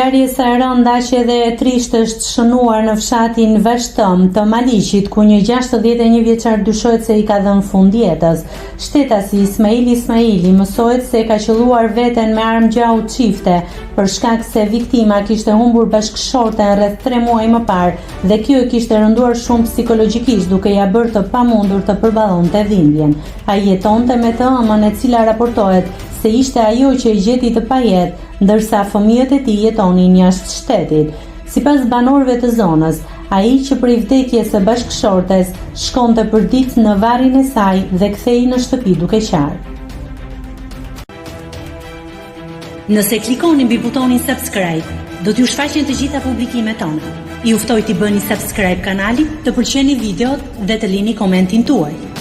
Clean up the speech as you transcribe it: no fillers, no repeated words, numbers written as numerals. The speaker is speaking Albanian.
Ngjarje sa e rënda që edhe e trisht është shënuar në fshatin Vashtëm të Maliqit, ku një 61 vjeçar dyshohet se i ka dhënë fund jetës. Shtetasi Ismaili mësohet se ka qelluar veten me armë gjaut çifte për shkak se viktima kishte humbur bashkëshorten rreth 3 muaj më parë dhe kjo e kishte rënduar shumë psikologjikisht, duke ja bërë të pamundur të përballonte dhimbjen. Ai jetonte me të ëmën e cila raportohet se ishte ajo që e gjeti të pajet, ndërsa fëmijët e tij jetonin jashtë shtetit. Sipas banorëve të zonës, ai që prej vdekjes së bashkëshortes shkonte për ditë në varrin e saj dhe kthehej në shtëpi duke qarë. Nëse klikoni mbi butonin subscribe, do t'ju shfaqen të gjitha publikimet tona. Ju ftoj t'i bëni subscribe kanalit, të pëlqeni videot dhe të lini komentin tuaj.